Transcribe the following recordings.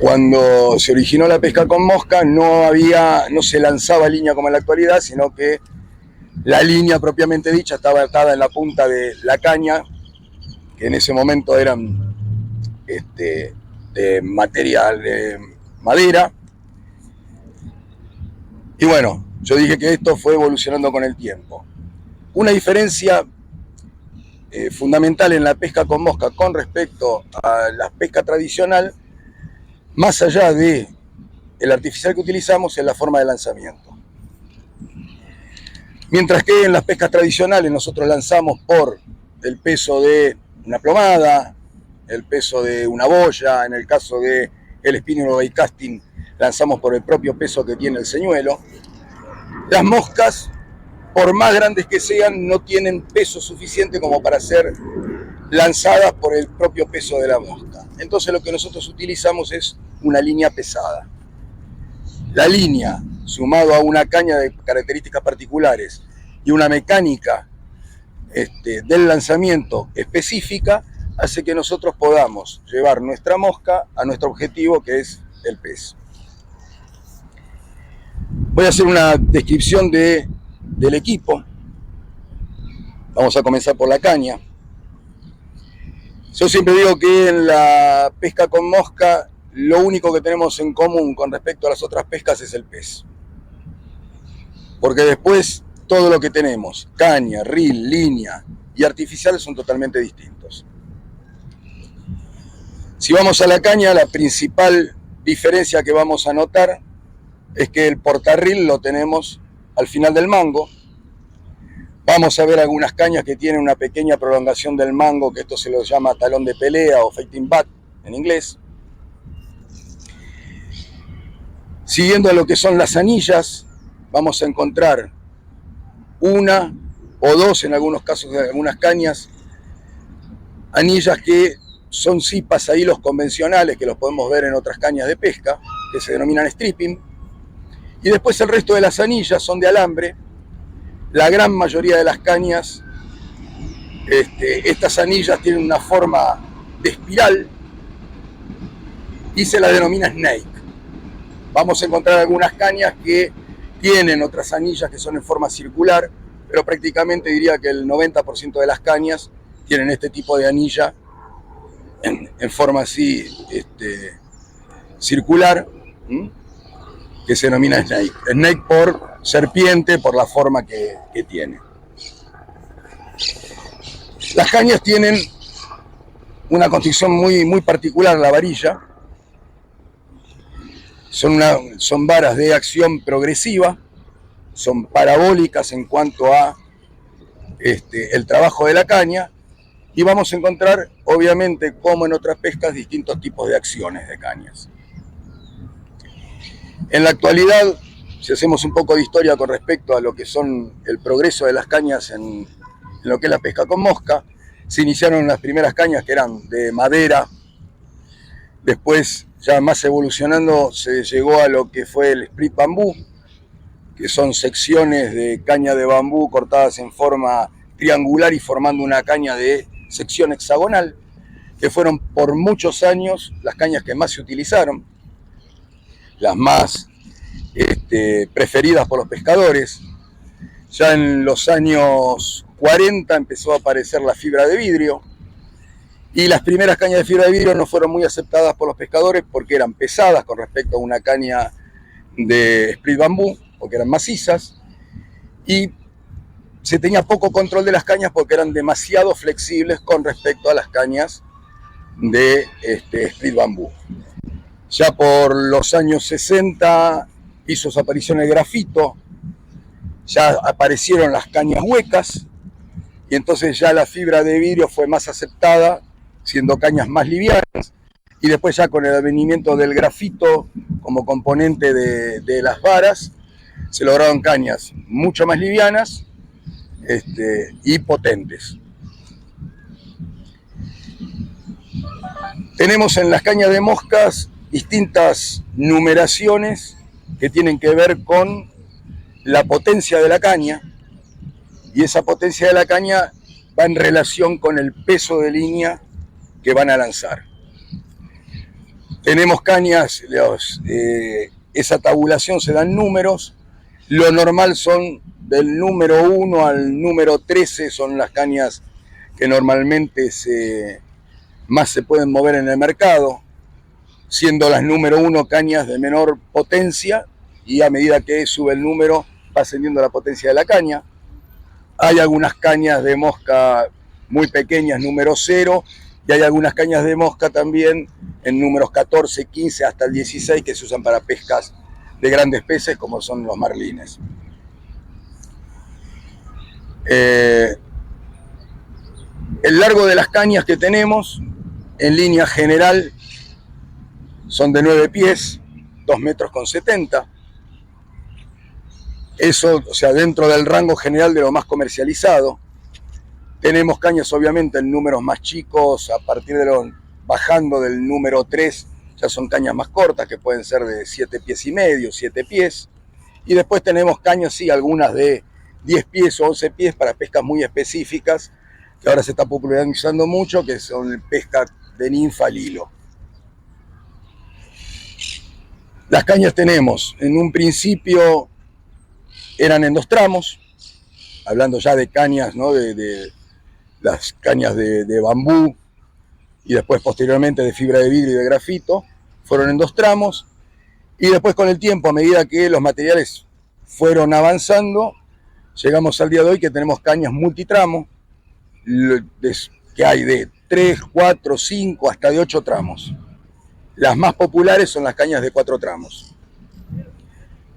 Cuando se originó la pesca con mosca no se lanzaba línea como en la actualidad, sino que la línea propiamente dicha estaba atada en la punta de la caña, que en ese momento eran de material de madera. Y bueno, yo dije que esto fue evolucionando con el tiempo. Una diferencia fundamental en la pesca con mosca con respecto a la pesca tradicional, más allá de el artificial que utilizamos, es la forma de lanzamiento. Mientras que en las pescas tradicionales nosotros lanzamos por el peso de una plomada, el peso de una boya, en el caso de el spinning o bait casting lanzamos por el propio peso que tiene el señuelo. Las moscas, por más grandes que sean, no tienen peso suficiente como para ser lanzadas por el propio peso de la mosca. Entonces lo que nosotros utilizamos es una línea pesada. La línea, sumado a una caña de características particulares y una mecánica del lanzamiento específica, hace que nosotros podamos llevar nuestra mosca a nuestro objetivo, que es el pez. Voy a hacer una descripción del equipo. Vamos a comenzar por la caña. Yo siempre digo que en la pesca con mosca lo único que tenemos en común con respecto a las otras pescas es el pez. Porque después todo lo que tenemos, caña, reel, línea y artificial, son totalmente distintos. Si vamos a la caña, la principal diferencia que vamos a notar es que el portarreel lo tenemos al final del mango. Vamos a ver algunas cañas que tienen una pequeña prolongación del mango, que esto se lo llama talón de pelea o fighting back en inglés. Siguiendo a lo que son las anillas, vamos a encontrar una o dos, en algunos casos de algunas cañas, anillas que son sí pasahilos convencionales, que los podemos ver en otras cañas de pesca, que se denominan stripping. Y después el resto de las anillas son de alambre. La gran mayoría de las cañas, estas anillas tienen una forma de espiral y se la denomina snake. Vamos a encontrar algunas cañas que tienen otras anillas que son en forma circular, pero prácticamente diría que el 90% de las cañas tienen este tipo de anilla en forma así circular, que se denomina snake. Snake por serpiente, por la forma que tiene. Las cañas tienen una construcción muy particular, la varilla. Son varas de acción progresiva, son parabólicas en cuanto a el trabajo de la caña, y vamos a encontrar, obviamente, como en otras pescas, distintos tipos de acciones de cañas. En la actualidad, si hacemos un poco de historia con respecto a lo que son el progreso de las cañas en lo que es la pesca con mosca, se iniciaron las primeras cañas que eran de madera. Después, ya más evolucionando, se llegó a lo que fue el split bambú, que son secciones de caña de bambú cortadas en forma triangular y formando una caña de sección hexagonal, que fueron por muchos años las cañas que más se utilizaron, las más preferidas por los pescadores. Ya en los años 40 empezó a aparecer la fibra de vidrio, y las primeras cañas de fibra de vidrio no fueron muy aceptadas por los pescadores porque eran pesadas con respecto a una caña de split bambú, porque eran macizas, y se tenía poco control de las cañas porque eran demasiado flexibles con respecto a las cañas de split bambú. Ya por los años 60 hizo su aparición el grafito, ya aparecieron las cañas huecas, y entonces ya la fibra de vidrio fue más aceptada, siendo cañas más livianas, y después ya con el advenimiento del grafito como componente de las varas, se lograron cañas mucho más livianas y potentes. Tenemos en las cañas de moscas distintas numeraciones que tienen que ver con la potencia de la caña, y esa potencia de la caña va en relación con el peso de línea que van a lanzar. Tenemos cañas, esa tabulación se dan números, lo normal son del número 1 al número 13, son las cañas que normalmente más se pueden mover en el mercado, siendo las número 1 cañas de menor potencia, y a medida que sube el número va ascendiendo la potencia de la caña. Hay algunas cañas de mosca muy pequeñas, número 0, y hay algunas cañas de mosca también en números 14, 15 hasta el 16 que se usan para pescas de grandes peces como son los marlines. El largo de las cañas que tenemos, en línea general, son de 9 pies, 2,70 metros. Eso, o sea, dentro del rango general de lo más comercializado. Tenemos cañas, obviamente, en números más chicos, a partir de bajando del número 3, ya son cañas más cortas, que pueden ser de 7 pies y medio, 7 pies. Y después tenemos cañas, sí, algunas de 10 pies o 11 pies para pescas muy específicas, que ahora se está popularizando mucho, que son pesca de ninfa al hilo. Las cañas tenemos, en un principio eran en 2 tramos, hablando ya de cañas, ¿no? de las cañas de bambú, y después posteriormente de fibra de vidrio y de grafito, fueron en 2 tramos, y después con el tiempo, a medida que los materiales fueron avanzando, llegamos al día de hoy que tenemos cañas multitramo, que hay de 3, 4, 5, hasta de 8 tramos. Las más populares son las cañas de 4 tramos.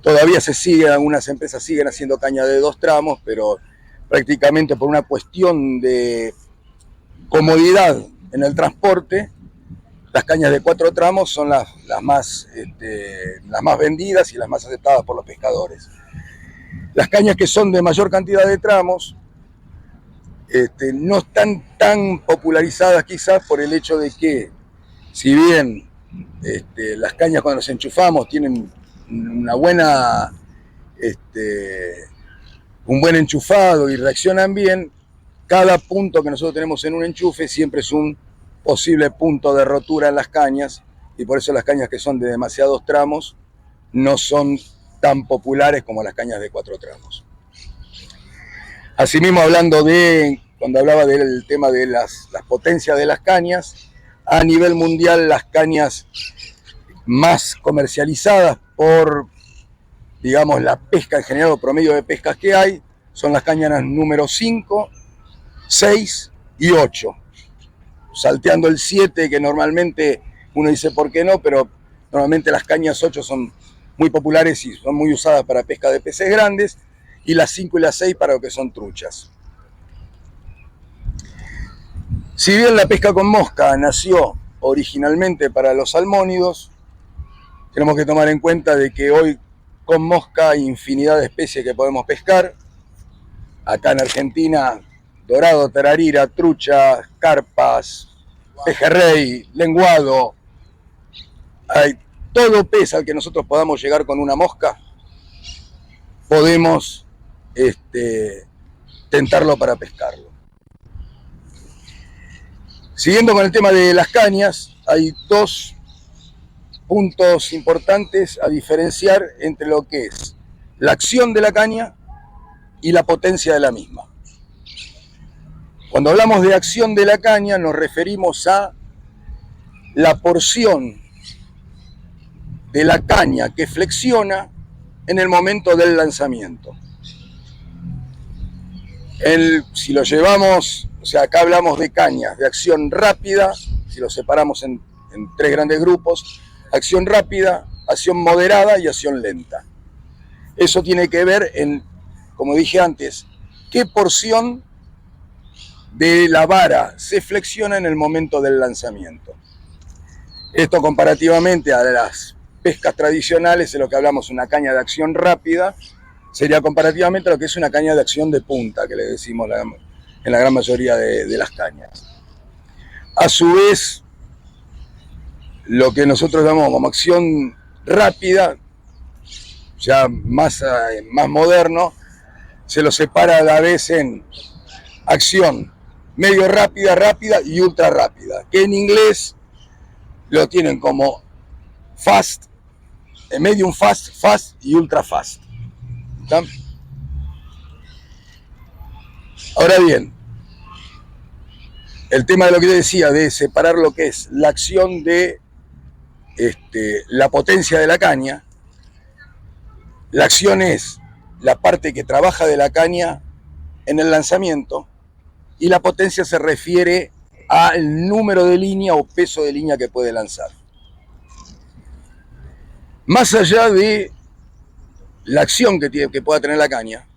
Todavía algunas empresas siguen haciendo caña de 2 tramos, pero prácticamente por una cuestión de comodidad en el transporte, las cañas de 4 tramos son las más vendidas y las más aceptadas por los pescadores. Las cañas que son de mayor cantidad de tramos no están tan popularizadas quizás por el hecho de que, si bien las cañas cuando las enchufamos tienen una buena, un buen enchufado y reaccionan bien, cada punto que nosotros tenemos en un enchufe siempre es un posible punto de rotura en las cañas, y por eso las cañas que son de demasiados tramos no son tan populares como las cañas de 4 tramos. Asimismo, cuando hablaba del tema de las potencias de las cañas, a nivel mundial las cañas más comercializadas por, digamos, la pesca en general o promedio de pescas que hay, son las cañas número 5, 6 y 8. Salteando el 7, que normalmente uno dice por qué no, pero normalmente las cañas 8 son muy populares y son muy usadas para pesca de peces grandes, y las 5 y las 6 para lo que son truchas. Si bien la pesca con mosca nació originalmente para los salmónidos, tenemos que tomar en cuenta de que hoy con mosca hay infinidad de especies que podemos pescar. Acá en Argentina, dorado, tararira, trucha, carpas, pejerrey, lenguado, hay todo pez al que nosotros podamos llegar con una mosca, podemos tentarlo para pescarlo. Siguiendo con el tema de las cañas, hay 2 puntos importantes a diferenciar entre lo que es la acción de la caña y la potencia de la misma. Cuando hablamos de acción de la caña nos referimos a la porción de la caña que flexiona en el momento del lanzamiento. Si lo llevamos, o sea, acá hablamos de cañas de acción rápida, si lo separamos en 3 grandes grupos: acción rápida, acción moderada y acción lenta. Eso tiene que ver como dije antes, qué porción de la vara se flexiona en el momento del lanzamiento. Esto comparativamente a las pescas tradicionales, es lo que hablamos, una caña de acción rápida, sería comparativamente a lo que es una caña de acción de punta, que le decimos en la gran mayoría de las cañas. A su vez, lo que nosotros llamamos como acción rápida, ya más moderno, se lo separa a la vez en acción medio rápida, rápida y ultra rápida, que en inglés lo tienen como fast, medium fast, fast y ultra fast. ¿Está? Ahora bien, el tema de lo que yo decía, de separar lo que es la acción de la potencia de la caña. La acción es la parte que trabaja de la caña en el lanzamiento y la potencia se refiere al número de línea o peso de línea que puede lanzar. Más allá de la acción que pueda tener la caña,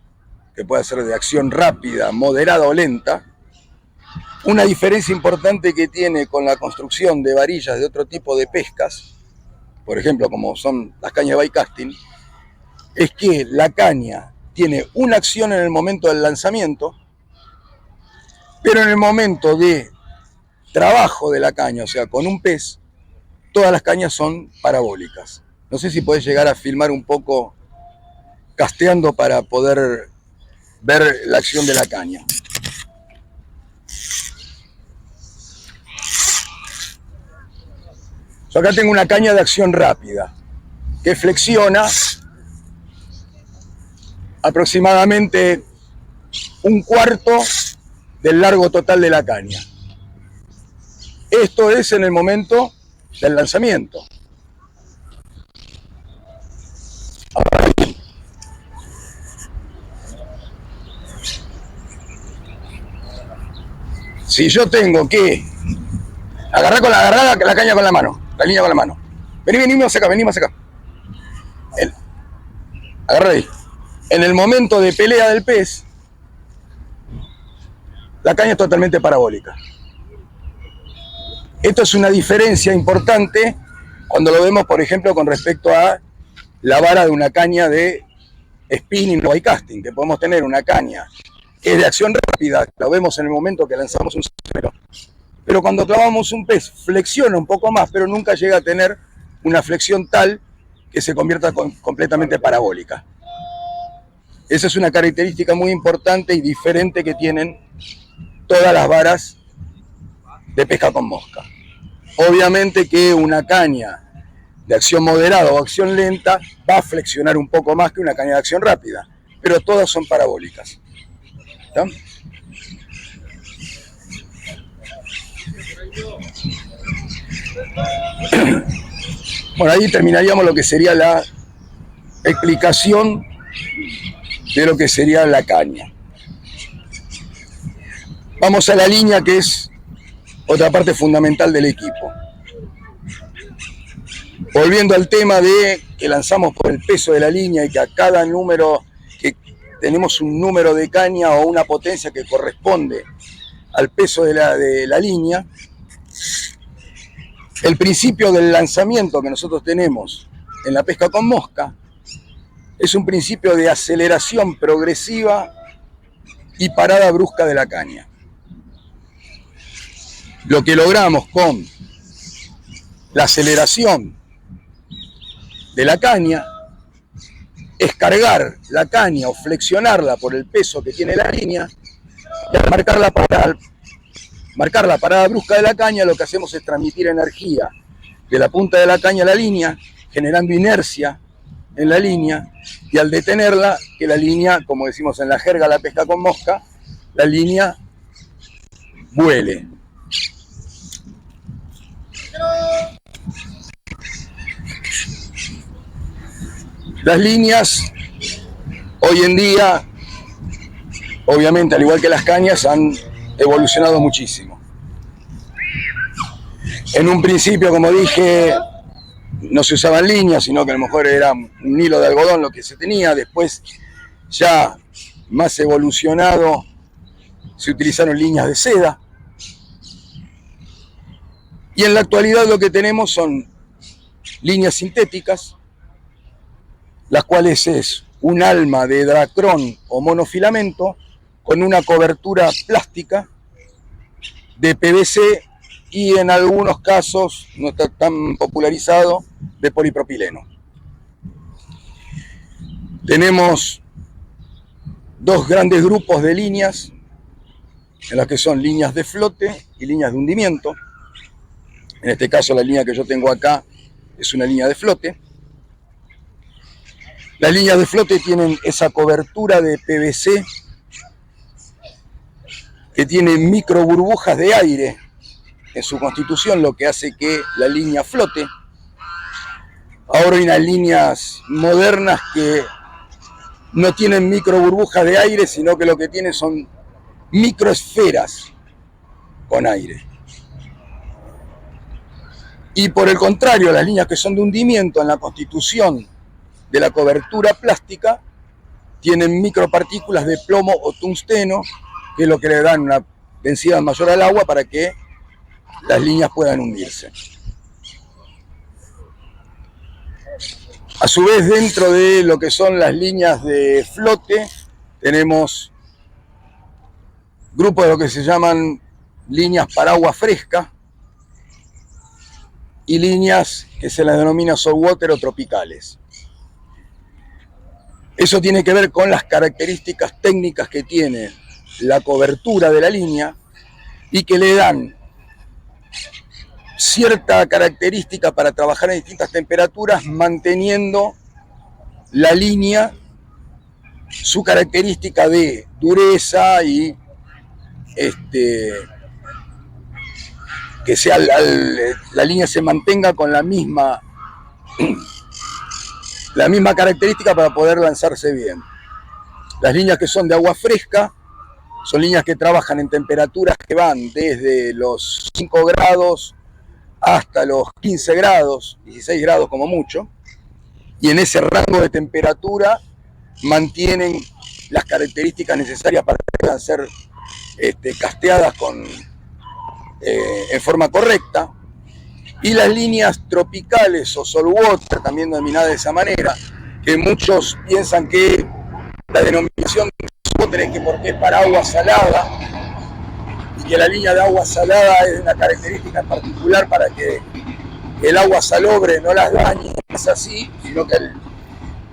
que pueda ser de acción rápida, moderada o lenta, una diferencia importante que tiene con la construcción de varillas de otro tipo de pescas, por ejemplo como son las cañas de bait casting, es que la caña tiene una acción en el momento del lanzamiento, pero en el momento de trabajo de la caña, o sea, con un pez, todas las cañas son parabólicas. No sé si podés llegar a filmar un poco casteando para poder ver la acción de la caña. Yo acá tengo una caña de acción rápida que flexiona aproximadamente un cuarto del largo total de la caña. Esto es en el momento del lanzamiento. Ahora, si yo tengo que agarrar la caña con la mano, la línea con la mano. Vení más acá. Agarra ahí. En el momento de pelea del pez, la caña es totalmente parabólica. Esto es una diferencia importante cuando lo vemos, por ejemplo, con respecto a la vara de una caña de spinning o bait casting, que podemos tener una caña que es de acción rápida, lo vemos en el momento que lanzamos un cero, pero cuando clavamos un pez flexiona un poco más, pero nunca llega a tener una flexión tal que se convierta completamente parabólica. Esa es una característica muy importante y diferente que tienen todas las varas de pesca con mosca. Obviamente que una caña de acción moderada o acción lenta va a flexionar un poco más que una caña de acción rápida, pero todas son parabólicas. ¿Está? Bueno, ahí terminaríamos lo que sería la explicación de lo que sería la caña. Vamos a la línea, que es otra parte fundamental del equipo. Volviendo al tema de que lanzamos por el peso de la línea y que a cada número, que tenemos un número de caña o una potencia que corresponde al peso de la línea, el principio del lanzamiento que nosotros tenemos en la pesca con mosca es un principio de aceleración progresiva y parada brusca de la caña. Lo que logramos con la aceleración de la caña es cargar la caña o flexionarla por el peso que tiene la línea, y al marcar la parada brusca de la caña, lo que hacemos es transmitir energía de la punta de la caña a la línea, generando inercia en la línea, y al detenerla, que la línea, como decimos en la jerga la pesca con mosca, la línea vuele. Las líneas hoy en día, obviamente al igual que las cañas, han evolucionado muchísimo. En un principio, como dije, no se usaban líneas, sino que a lo mejor era un hilo de algodón lo que se tenía. Después, ya más evolucionado, se utilizaron líneas de seda. Y en la actualidad lo que tenemos son líneas sintéticas, las cuales es un alma de dracrón o monofilamento con una cobertura plástica de PVC y en algunos casos, no está tan popularizado, de polipropileno. Tenemos dos grandes grupos de líneas, en las que son líneas de flote y líneas de hundimiento. En este caso la línea que yo tengo acá es una línea de flote. Las líneas de flote tienen esa cobertura de PVC que tiene micro burbujas de aire en su constitución, lo que hace que la línea flote. Ahora hay unas líneas modernas que no tienen micro burbujas de aire, sino que lo que tienen son microesferas con aire. Y por el contrario, las líneas que son de hundimiento en la constitución de la cobertura plástica tienen micropartículas de plomo o tungsteno, que es lo que le dan una densidad mayor al agua para que las líneas puedan hundirse. A su vez, dentro de lo que son las líneas de flote, tenemos grupos de lo que se llaman líneas para agua fresca y líneas que se las denomina saltwater o tropicales. Eso tiene que ver con las características técnicas que tiene la cobertura de la línea y que le dan cierta característica para trabajar en distintas temperaturas, manteniendo la línea su característica de dureza y que sea la línea se mantenga con la misma característica para poder lanzarse bien. Las líneas que son de agua fresca son líneas que trabajan en temperaturas que van desde los 5 grados hasta los 15 grados, 16 grados como mucho, y en ese rango de temperatura mantienen las características necesarias para que puedan ser casteadas en forma correcta. Y las líneas tropicales o saltwater, también denominadas de esa manera, que muchos piensan que la denominación de saltwater es que porque es para agua salada, y que la línea de agua salada es una característica en particular para que el agua salobre no las dañe, no es así, sino que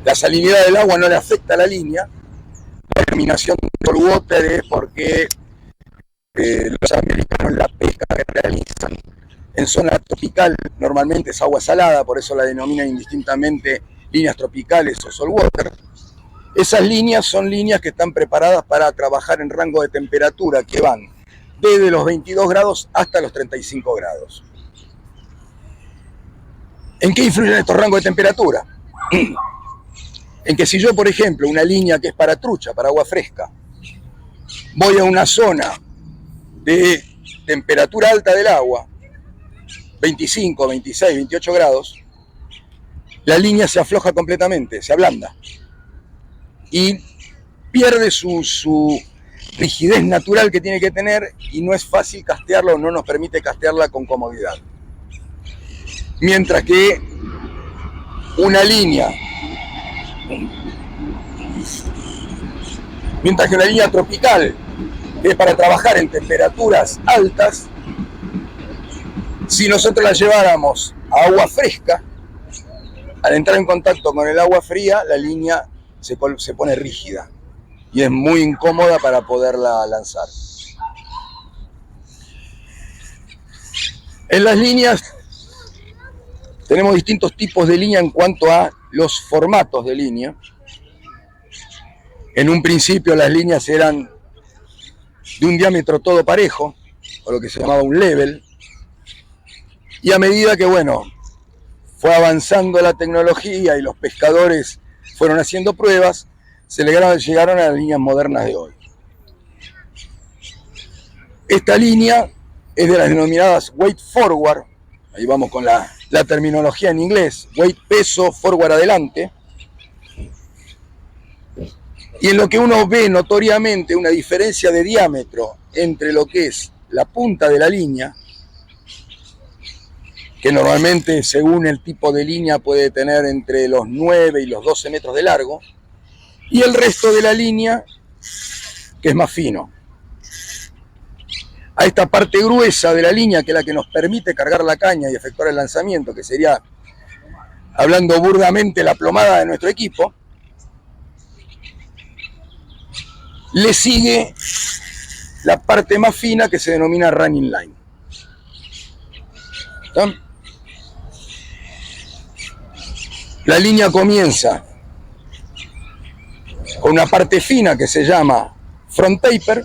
la salinidad del agua no le afecta a la línea. La denominación de saltwater es porque los americanos la pesca que realizan en zona tropical normalmente es agua salada, por eso la denominan indistintamente líneas tropicales o saltwater. Esas líneas son líneas que están preparadas para trabajar en rango de temperatura que van desde los 22 grados hasta los 35 grados. ¿En qué influyen estos rangos de temperatura? En que si yo, por ejemplo, una línea que es para trucha, para agua fresca, voy a una zona de temperatura alta del agua, 25, 26, 28 grados, la línea se afloja completamente, se ablanda y pierde su rigidez natural que tiene que tener y no es fácil castearla o no nos permite castearla con comodidad. Mientras que una línea tropical, que es para trabajar en temperaturas altas, si nosotros la lleváramos a agua fresca, al entrar en contacto con el agua fría, la línea se pone rígida y es muy incómoda para poderla lanzar. En las líneas tenemos distintos tipos de línea en cuanto a los formatos de línea. En un principio las líneas eran de un diámetro todo parejo, o lo que se llamaba un level, y a medida que, fue avanzando la tecnología y los pescadores fueron haciendo pruebas, llegaron a las líneas modernas de hoy. Esta línea es de las denominadas weight forward, ahí vamos con la terminología en inglés, weight peso, forward adelante, y en lo que uno ve notoriamente una diferencia de diámetro entre lo que es la punta de la línea, que normalmente según el tipo de línea puede tener entre los 9 y los 12 metros de largo, y el resto de la línea, que es más fino. A esta parte gruesa de la línea, que es la que nos permite cargar la caña y efectuar el lanzamiento, que sería, hablando burdamente, la plomada de nuestro equipo, le sigue la parte más fina que se denomina running line. ¿Está? La línea comienza con una parte fina que se llama front taper,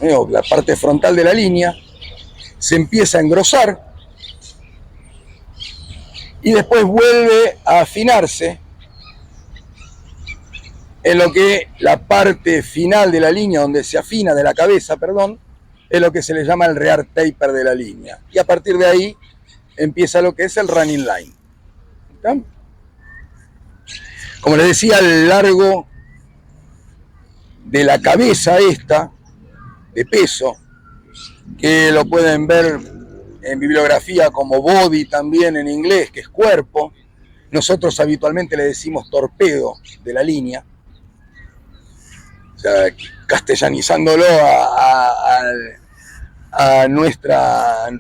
o la parte frontal de la línea, se empieza a engrosar y después vuelve a afinarse en lo que la parte final de la línea, donde se afina de la cabeza, perdón, es lo que se le llama el rear taper de la línea. Y a partir de ahí empieza lo que es el running line. ¿Está? Como les decía, el largo de la cabeza esta, de peso, que lo pueden ver en bibliografía como body también en inglés, que es cuerpo. Nosotros habitualmente le decimos torpedo de la línea. O sea, castellanizándolo a nuestra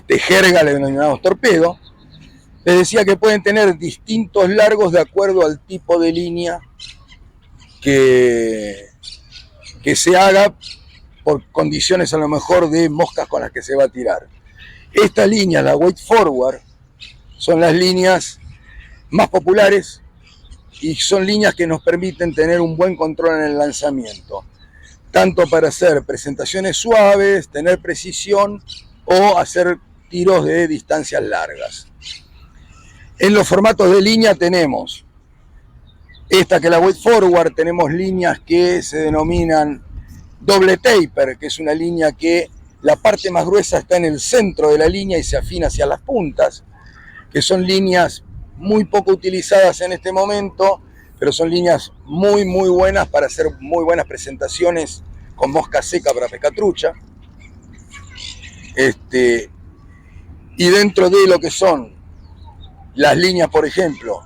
jerga le denominamos torpedo. Les decía que pueden tener distintos largos de acuerdo al tipo de línea que se haga por condiciones a lo mejor de moscas con las que se va a tirar. Esta línea, la weight forward, son las líneas más populares y son líneas que nos permiten tener un buen control en el lanzamiento, tanto para hacer presentaciones suaves, tener precisión o hacer tiros de distancias largas. En los formatos de línea tenemos esta que es la weight forward, tenemos líneas que se denominan doble taper, que es una línea que la parte más gruesa está en el centro de la línea y se afina hacia las puntas, que son líneas muy poco utilizadas en este momento, pero son líneas muy buenas para hacer muy buenas presentaciones con mosca seca para pescatrucha. Y dentro de lo que son las líneas, por ejemplo,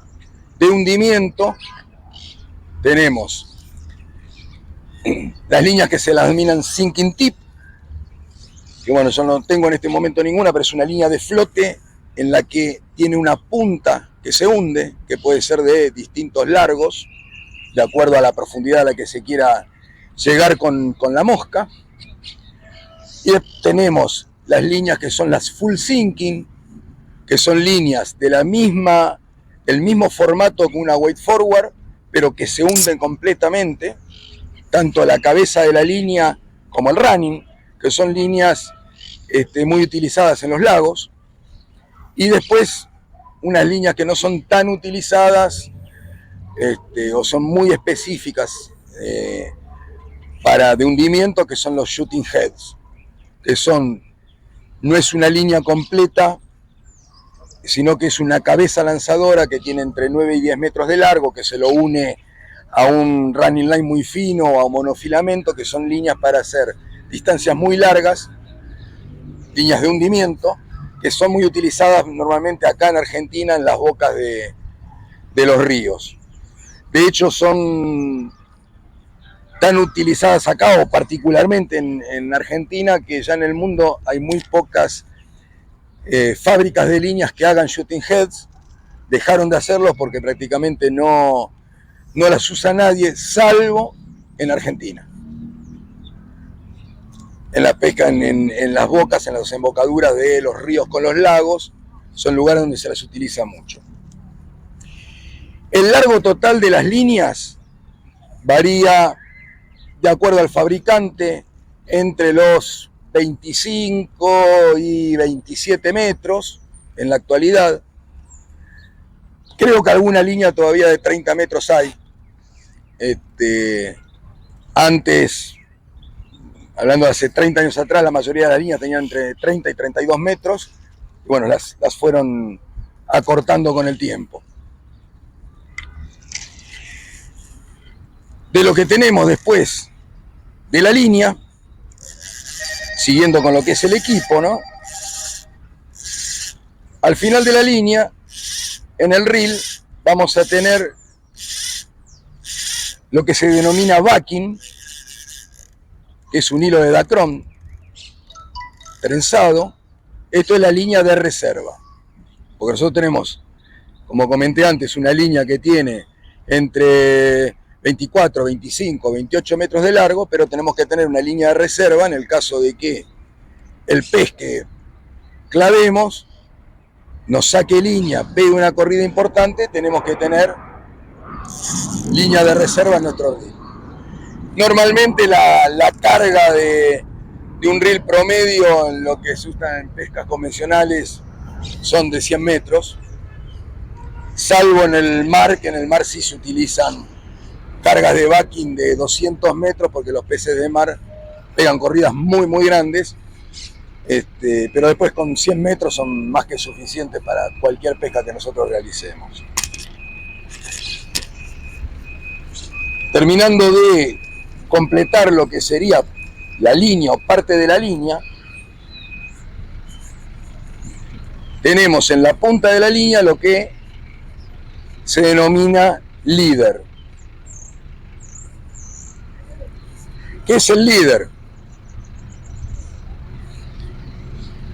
de hundimiento, tenemos las líneas que se las denominan sinking tip, que bueno, yo no tengo en este momento ninguna, pero es una línea de flote en la que tiene una punta que se hunde, que puede ser de distintos largos, de acuerdo a la profundidad a la que se quiera llegar con la mosca. Y tenemos las líneas que son las full sinking, que son líneas de del mismo formato que una weight forward, pero que se hunden completamente, tanto la cabeza de la línea como el running, que son líneas muy utilizadas en los lagos. Y después unas líneas que no son tan utilizadas o son muy específicas de hundimiento, que son los shooting heads, que no es una línea completa, sino que es una cabeza lanzadora que tiene entre 9 y 10 metros de largo, que se lo une a un running line muy fino o a un monofilamento, que son líneas para hacer distancias muy largas, líneas de hundimiento, que son muy utilizadas normalmente acá en Argentina en las bocas de los ríos. De hecho, son tan utilizadas acá, o particularmente en Argentina, que ya en el mundo hay muy pocas fábricas de líneas que hagan shooting heads. Dejaron de hacerlos porque prácticamente no las usa nadie, salvo en Argentina. En la pesca, en las bocas, en las desembocaduras de los ríos con los lagos, son lugares donde se las utiliza mucho. El largo total de las líneas varía de acuerdo al fabricante entre los 25 y 27 metros en la actualidad. Creo que alguna línea todavía de 30 metros hay. Antes, hablando de hace 30 años atrás, la mayoría de las líneas tenían entre 30 y 32 metros. Y bueno, las fueron acortando con el tiempo. De lo que tenemos después de la línea, siguiendo con lo que es el equipo, ¿no? Al final de la línea, en el reel, vamos a tener lo que se denomina backing, que es un hilo de Dacron trenzado. Esto es la línea de reserva, porque nosotros tenemos, como comenté antes, una línea que tiene entre 24, 25, 28 metros de largo, pero tenemos que tener una línea de reserva en el caso de que el pez que clavemos nos saque línea, pegue una corrida importante, tenemos que tener línea de reserva en nuestro reel. Normalmente la carga de un reel promedio en lo que se usa en pescas convencionales son de 100 metros, salvo en el mar, que en el mar sí se utilizan cargas de backing de 200 metros porque los peces de mar pegan corridas muy grandes, pero después con 100 metros son más que suficientes para cualquier pesca que nosotros realicemos. Terminando de completar lo que sería la línea o parte de la línea, tenemos en la punta de la línea lo que se denomina líder. ¿Qué es el líder?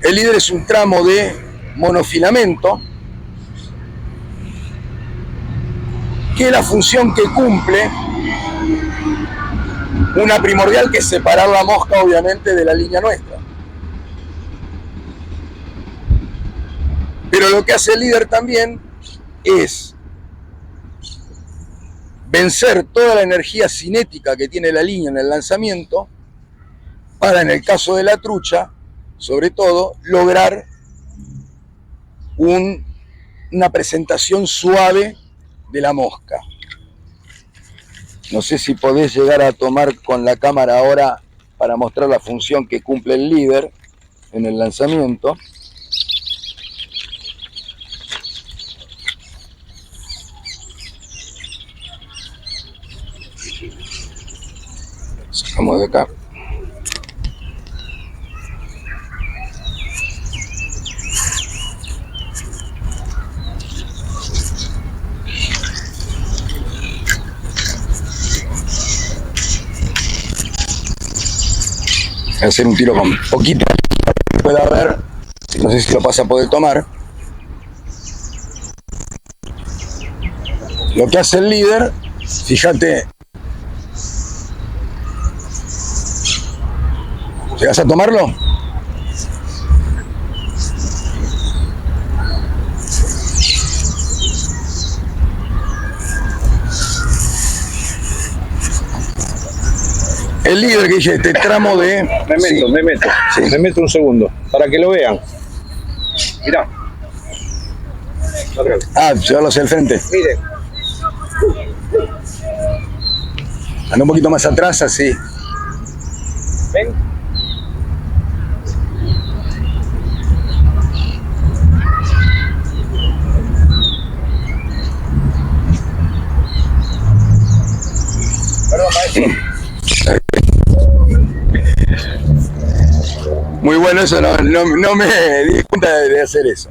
El líder es un tramo de monofilamento que la función que cumple, una primordial, que es separar la mosca obviamente de la línea nuestra. Pero lo que hace el líder también es vencer toda la energía cinética que tiene la línea en el lanzamiento para, en el caso de la trucha, sobre todo, lograr una presentación suave de la mosca. No sé si podés llegar a tomar con la cámara ahora para mostrar la función que cumple el líder en el lanzamiento. Sacamos de acá. Voy a hacer un tiro con poquito para que pueda ver. No sé si lo vas a poder tomar. Lo que hace el líder, fíjate. ¿Llegas a tomarlo? El líder que dice este tramo de... Me meto un segundo, para que lo vean. Mirá. Llevarlo hacia el frente. Miren. Anda un poquito más atrás, así. ¿Ven? Perdón, maestro. Muy bueno eso, no me di cuenta de hacer eso.